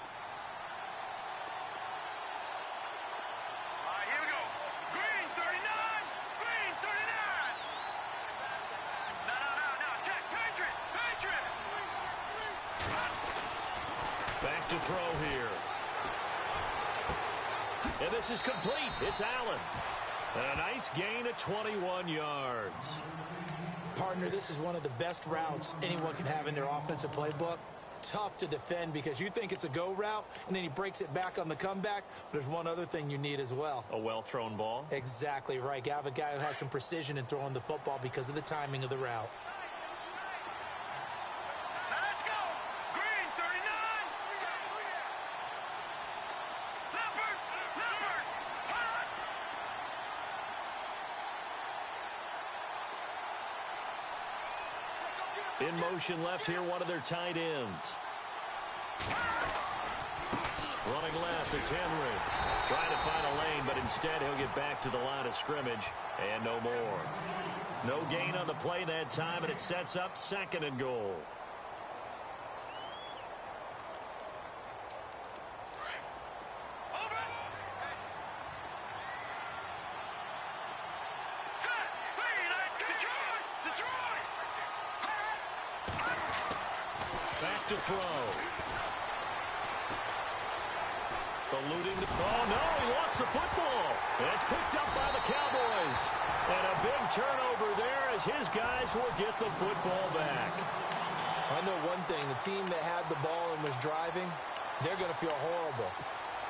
Speaker 1: Back to throw here. And this is complete. It's Allen. And a nice gain of 21 yards.
Speaker 2: Partner, this is one of the best routes anyone can have in their offensive playbook. Tough to defend because you think it's a go route, and then he breaks it back on the comeback. There's one other thing you need as well.
Speaker 1: A well-thrown ball?
Speaker 2: Exactly right. You have a guy who has some precision in throwing the football because of the timing of the route.
Speaker 1: In motion left here, one of their tight ends. Running left, it's Henry. Trying to find a lane, but instead he'll get back to the line of scrimmage, and no more. No gain on the play that time, and it sets up second and goal. Back to throw. Eluding the... Oh, no, he lost the football. And it's picked up by the Cowboys. And a big turnover there as his guys will get the football back.
Speaker 2: I know one thing. The team that had the ball and was driving, they're going to feel horrible.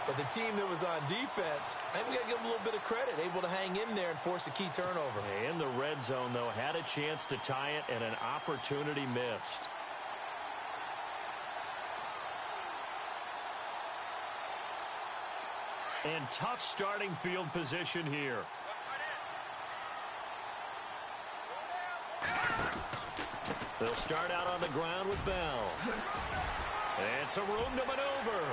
Speaker 2: But the team that was on defense, I think we got to give them a little bit of credit, able to hang in there and force a key turnover.
Speaker 1: In the red zone, though, had a chance to tie it and an opportunity missed. And tough starting field position here. They'll start out on the ground with Bell. And some room to maneuver.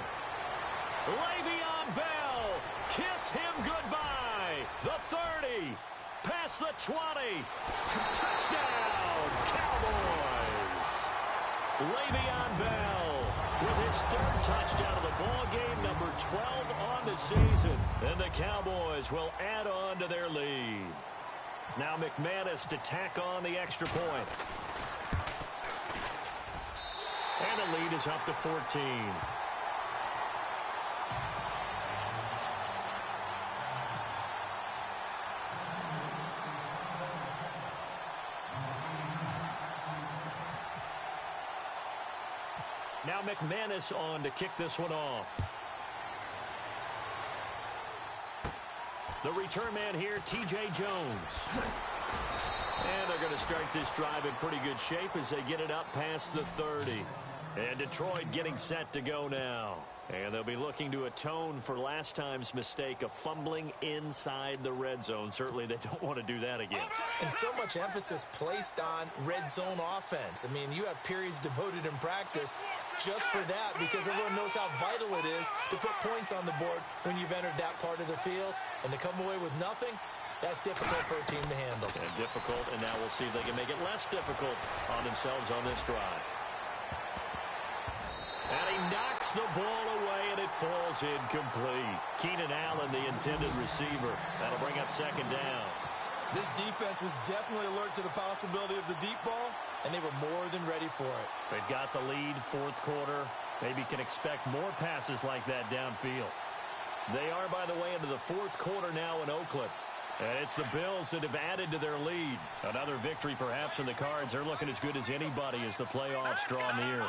Speaker 1: Le'Veon Bell. Kiss him goodbye. The 30. Past the 20. Touchdown, Cowboys. Le'Veon Bell with his third touchdown of the ball game, number 12 on the season. And the Cowboys will add on to their lead. Now McManus to tack on the extra point. And the lead is up to 14. Now McManus on to kick this one off. The return man here, T.J. Jones. And they're going to start this drive in pretty good shape as they get it up past the 30. And Detroit getting set to go now. And they'll be looking to atone for last time's mistake of fumbling inside the red zone. Certainly they don't want to do that again.
Speaker 2: And so much emphasis placed on red zone offense. I mean, you have periods devoted in practice just for that because everyone knows how vital it is to put points on the board when you've entered that part of the field. And to come away with nothing, that's difficult for a team to handle.
Speaker 1: And difficult, and now we'll see if they can make it less difficult on themselves on this drive. And he knocks the ball away, and it falls incomplete. Keenan Allen, the intended receiver. That'll bring up second down.
Speaker 2: This defense was definitely alert to the possibility of the deep ball, and they were more than ready for it.
Speaker 1: They've got the lead, fourth quarter. Maybe can expect more passes like that downfield. They are, by the way, into the fourth quarter now in Oakland. And it's the Bills that have added to their lead. Another victory perhaps in the cards. They're looking as good as anybody as the playoffs draw near.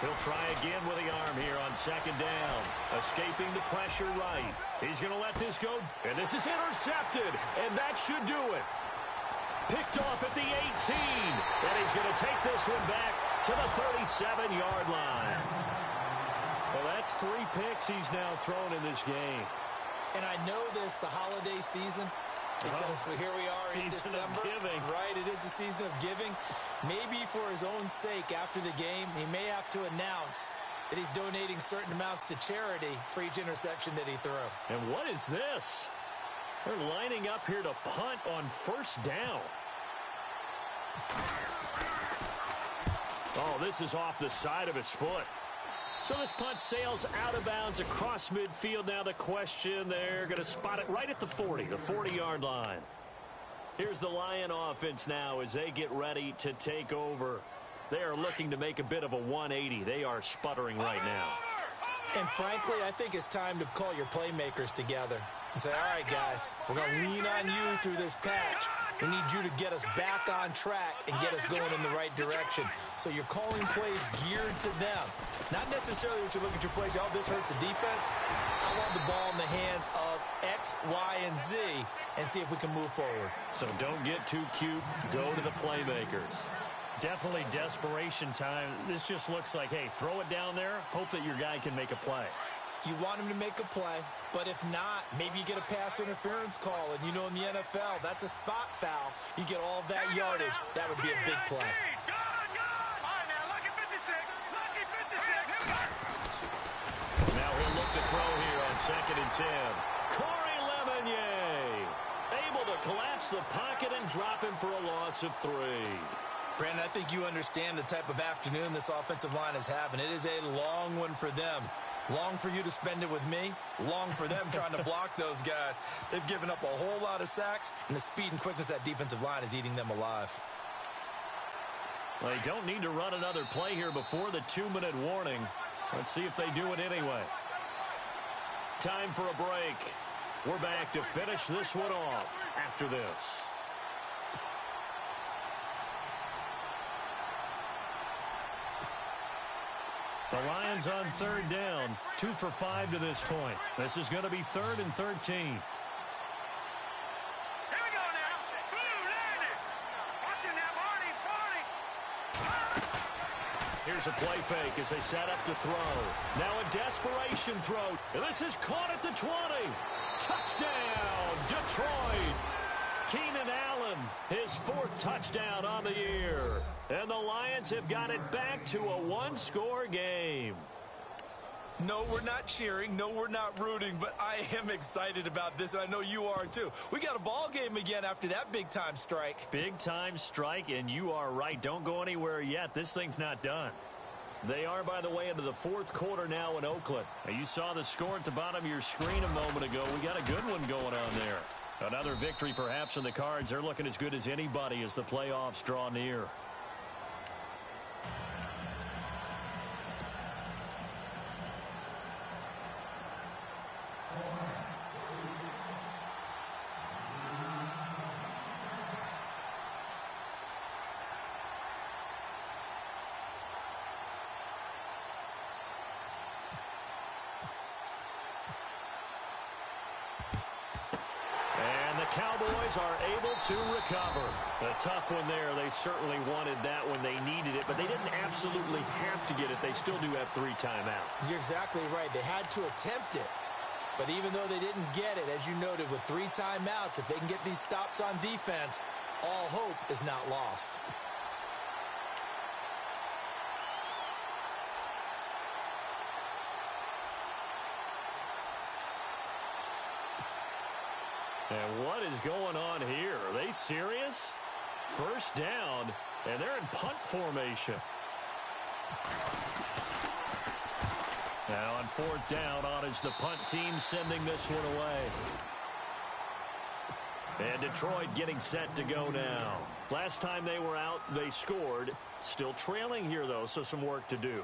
Speaker 1: He'll try again with the arm here on second down. Escaping the pressure right. He's going to let this go. And this is intercepted. And that should do it. Picked off at the 18. And he's going to take this one back to the 37-yard line. Well, that's 3 picks he's now thrown in this game.
Speaker 2: And I know this, the holiday season, because here we are in December. Right, it is the season of giving. Maybe for his own sake after the game, he may have to announce that he's donating certain amounts to charity for each interception that he threw.
Speaker 1: And what is this? They're lining up here to punt on first down. Oh, this is off the side of his foot. So this punt sails out of bounds across midfield. Now the question, they're going to spot it right at the 40, the 40-yard line. Here's the Lion offense now as they get ready to take over. They are looking to make a bit of a 180. They are sputtering right now.
Speaker 2: And frankly, I think it's time to call your playmakers together and say, all right, guys, we're going to lean on you through this patch. We need you to get us back on track and get us going in the right direction. So you're calling plays geared to them. Not necessarily what you look at your plays, oh, this hurts the defense. I want the ball in the hands of X, Y, and Z and see if we can move forward.
Speaker 1: So don't get too cute. Go to the playmakers.
Speaker 4: Definitely desperation time. This just looks like, hey, throw it down there. Hope that your guy can make a play.
Speaker 2: You want him to make a play, but if not, maybe you get a pass interference call, and you know in the NFL, that's a spot foul. You get all of that yardage. That would be a big play.
Speaker 1: Now he'll look to throw here on 2nd and 10. Corey Lemonnier able to collapse the pocket and drop him for a loss of 3.
Speaker 2: Brandon, I think you understand the type of afternoon this offensive line is having. It is a long one for them. Long for you to spend it with me. Long for them trying to block those guys. They've given up a whole lot of sacks, and the speed and quickness of that defensive line is eating them alive.
Speaker 1: They don't need to run another play here before the 2-minute warning. Let's see if they do it anyway. Time for a break. We're back to finish this one off after this. The Lions on 3rd down, 2 for 5 to this point. This is going to be 3rd and 13.
Speaker 3: Here we go now. Blue landed. Watch him now, Barney.
Speaker 1: Here's a play fake as they set up to throw. Now a desperation throw. And this is caught at the 20. Touchdown, Detroit. Keenan Allen, his 4th touchdown on the year. And the Lions have got it back to a 1-score game.
Speaker 2: No, we're not cheering. No, we're not rooting. But I am excited about this, and I know you are too. We got a ball game again after that big-time strike.
Speaker 1: Big-time strike, and you are right. Don't go anywhere yet. This thing's not done. They are, by the way, into the 4th quarter now in Oakland. Now, you saw the score at the bottom of your screen a moment ago. We got a good one going on there. Another victory perhaps in the cards. They're looking as good as anybody as the playoffs draw near. Cowboys are able to recover. A tough one there. They certainly wanted that when they needed it, but they didn't absolutely have to get it. They still do have 3 timeouts.
Speaker 2: You're exactly right. They had to attempt it. But even though they didn't get it, as you noted, with 3 timeouts, if they can get these stops on defense, all hope is not lost.
Speaker 1: And what is going on here? Are they serious? First down, and they're in punt formation. Now on 4th down, on is the punt team sending this one away. And Detroit getting set to go now. Last time they were out, they scored. Still trailing here, though, so some work to do.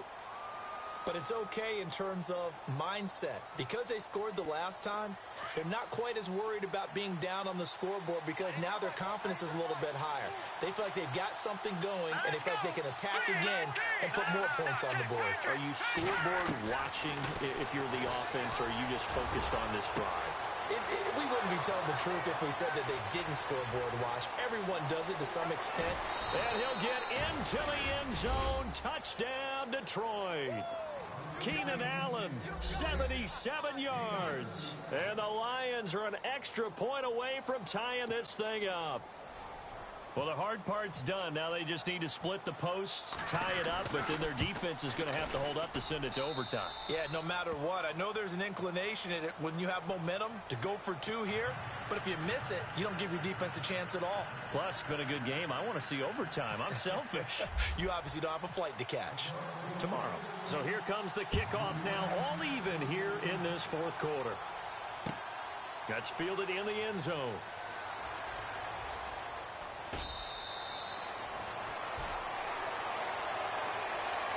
Speaker 2: But it's okay in terms of mindset. Because they scored the last time, they're not quite as worried about being down on the scoreboard because now their confidence is a little bit higher. They feel like they've got something going, and they feel like they can attack again and put more points on the board.
Speaker 1: Are you scoreboard watching if you're the offense, or are you just focused on this drive?
Speaker 2: We wouldn't be telling the truth if we said that they didn't scoreboard watch. Everyone does it to some extent.
Speaker 1: And he'll get into the end zone. Touchdown, Detroit. Keenan Allen, 77 yards. And the Lions are an extra point away from tying this thing up. Well, the hard part's done. Now they just need to split the posts, tie it up, but then their defense is going to have to hold up to send it to overtime.
Speaker 2: Yeah, no matter what. I know there's an inclination in it when you have momentum to go for two here, but if you miss it, you don't give your defense a chance at all.
Speaker 1: Plus, it's been a good game. I want to see overtime. I'm selfish.
Speaker 2: You obviously don't have a flight to catch.
Speaker 1: Tomorrow. So here comes the kickoff now, all even here in this fourth quarter. That's fielded in the end zone.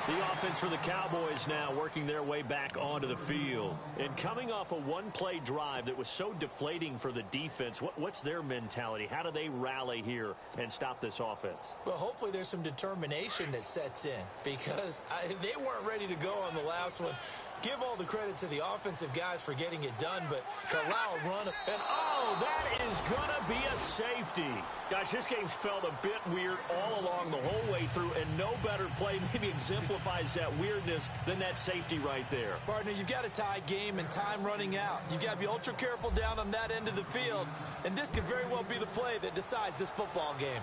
Speaker 1: The offense for the Cowboys now working their way back onto the field. And coming off a one-play drive that was so deflating for the defense, what's their mentality? How do they rally here and stop this offense?
Speaker 2: Well, hopefully there's some determination that sets in because they weren't ready to go on the last one. Give all the credit to the offensive guys for getting it done, but to allow a run.
Speaker 1: And, oh, that is going to be a safety. Gosh, this game's felt a bit weird all along the whole way through, and no better play maybe exemplifies that weirdness than that safety right there.
Speaker 2: Partner, you've got a tie game and time running out. You've got to be ultra careful down on that end of the field, and this could very well be the play that decides this football game.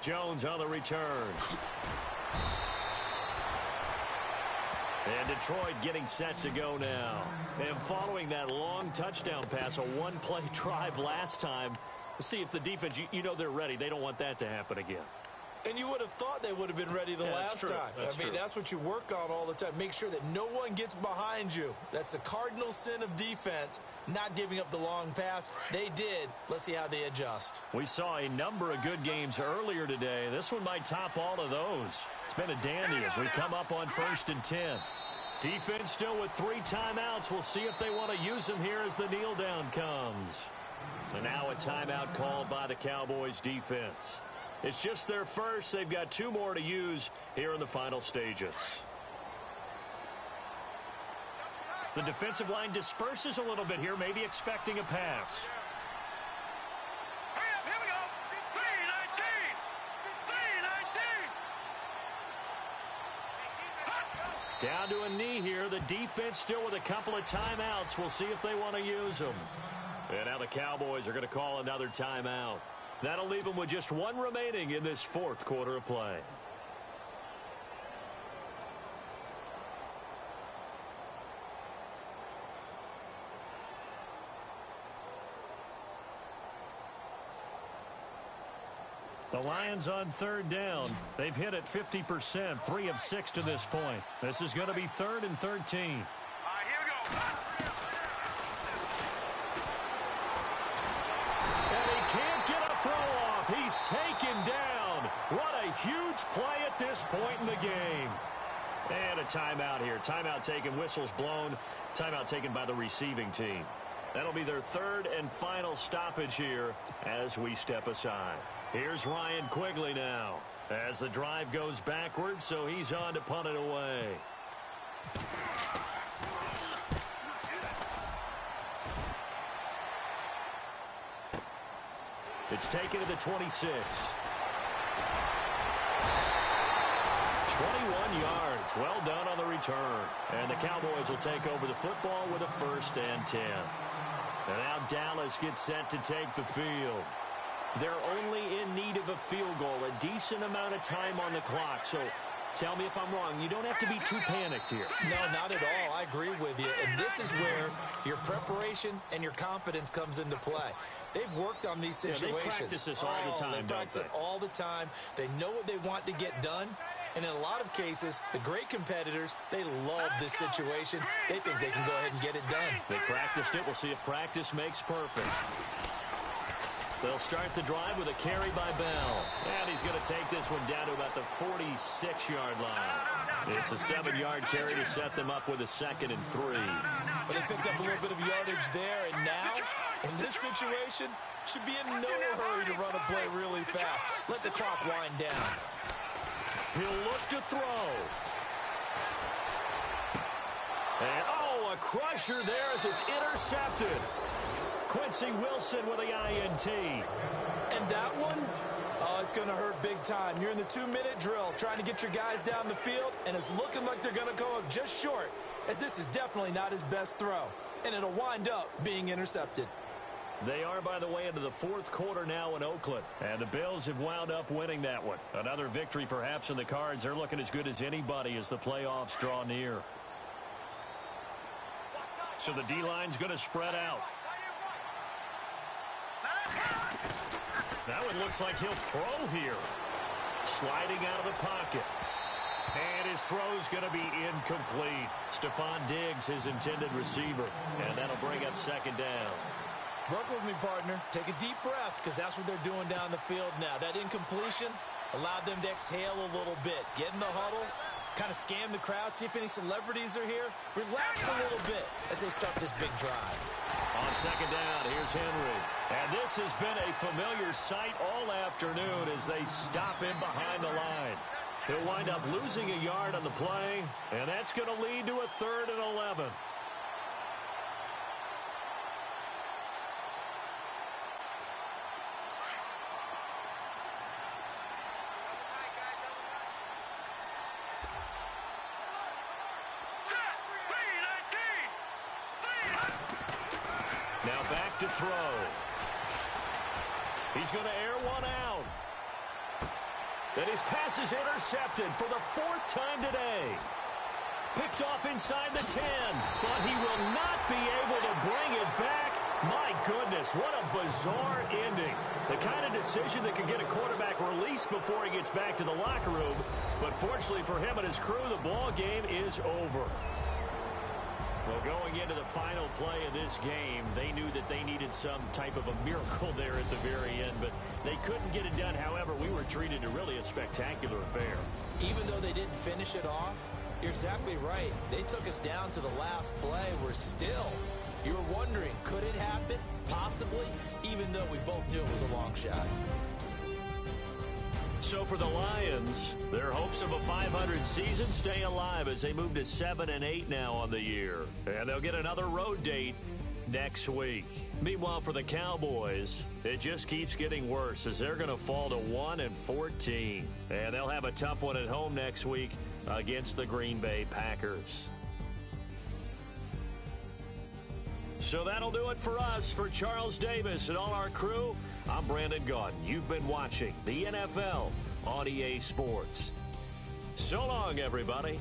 Speaker 1: Jones on the return. And Detroit getting set to go now. And following that long touchdown pass, a one-play drive last time, let's see if the defense, you know they're ready. They don't want that to happen again.
Speaker 2: And you would have thought they would have been ready the last time. I mean, that's what you work on all the time. Make sure that no one gets behind you. That's the cardinal sin of defense, not giving up the long pass. They did. Let's see how they adjust.
Speaker 1: We saw a number of good games earlier today. This one might top all of those. It's been a dandy as we come up on 1st and 10. Defense still with 3 timeouts. We'll see if they want to use them here as the kneel down comes. And now a timeout called by the Cowboys defense. It's just their first. They've got 2 more to use here in the final stages. The defensive line disperses a little bit here, maybe expecting a pass.
Speaker 3: Hurry up, here we go. 3-19. 3-19.
Speaker 1: Down to a knee here. The defense still with a couple of timeouts. We'll see if they want to use them. And now the Cowboys are going to call another timeout. That'll leave them with just 1 remaining in this fourth quarter of play. The Lions on 3rd down. They've hit it 50%, 3 of 6 to this point. This is going to be 3rd and 13.
Speaker 3: All right, here we go.
Speaker 1: He's taken down. What a huge play at this point in the game. And a timeout here. Timeout taken, whistles blown. Timeout taken by the receiving team. That'll be their 3rd and final stoppage here as we step aside. Here's Ryan Quigley now as the drive goes backwards, so he's on to punt it away. It's taken to the 26. 21 yards. Well done on the return. And the Cowboys will take over the football with a 1st and 10. And now Dallas gets set to take the field. They're only in need of a field goal, a decent amount of time on the clock. So tell me if I'm wrong. You don't have to be too panicked here.
Speaker 2: No, not at all. I agree with you. And this is where your preparation and your confidence comes into play. They've worked on these situations.
Speaker 1: They practice this all the time,
Speaker 2: They practice it all the time. They know what they want to get done. And in a lot of cases, the great competitors, they love this situation. They think they can go ahead and get it done.
Speaker 1: They practiced it. We'll see if practice makes perfect. They'll start the drive with a carry by Bell. And he's going to take this one down to about the 46-yard line. It's a 7-yard carry to set them up with a 2nd and 3.
Speaker 2: But they picked up a little bit of yardage there, and now, in this situation, should be in no hurry to run a play really fast. Let the clock wind down.
Speaker 1: He'll look to throw. And, oh, a crusher there as it's intercepted. Quincy Wilson with the INT.
Speaker 2: And that one, oh, it's going to hurt big time. You're in the 2-minute drill trying to get your guys down the field, and it's looking like they're going to come up just short, as this is definitely not his best throw. And it'll wind up being intercepted.
Speaker 1: They are, by the way, into the 4th quarter now in Oakland. And the Bills have wound up winning that one. Another victory perhaps in the cards. They're looking as good as anybody as the playoffs draw near.
Speaker 4: So the D-line's going to spread out. That one looks like he'll throw here.
Speaker 1: Sliding out of the pocket. And his throw's going to be incomplete. Stephon Diggs, his intended receiver. And that'll bring up 2nd down.
Speaker 2: Work with me, partner. Take a deep breath, because that's what they're doing down the field now. That incompletion allowed them to exhale a little bit. Get in the huddle, kind of scan the crowd, see if any celebrities are here. Relax a little bit as they start this big drive.
Speaker 1: On 2nd down, here's Henry. And this has been a familiar sight all afternoon as they stop him behind the line. He'll wind up losing a yard on the play, and that's going to lead to a 3rd and 11. Now back to throw. He's going to air one out. And his pass is intercepted for the 4th time today. Picked off inside the 10, but he will not be able to bring it back. My goodness, what a bizarre ending. The kind of decision that could get a quarterback released before he gets back to the locker room. But fortunately for him and his crew, the ball game is over. Well, going into the final play of this game, they knew that they needed some type of a miracle there at the very end, but they couldn't get it done. However, we were treated to really a spectacular affair.
Speaker 2: Even though they didn't finish it off, you're exactly right. They took us down to the last play. We're still, you were wondering, could it happen? Possibly, even though we both knew it was a long shot.
Speaker 1: So for the Lions, their hopes of a 500 season stay alive as they move to 7-8 now on the year. And they'll get another road date next week. Meanwhile, for the Cowboys, it just keeps getting worse as they're going to fall to 1-14. And they'll have a tough one at home next week against the Green Bay Packers. So that'll do it for us. For Charles Davis and all our crew, I'm Brandon Gaudin. You've been watching the NFL on EA Sports. So long, everybody.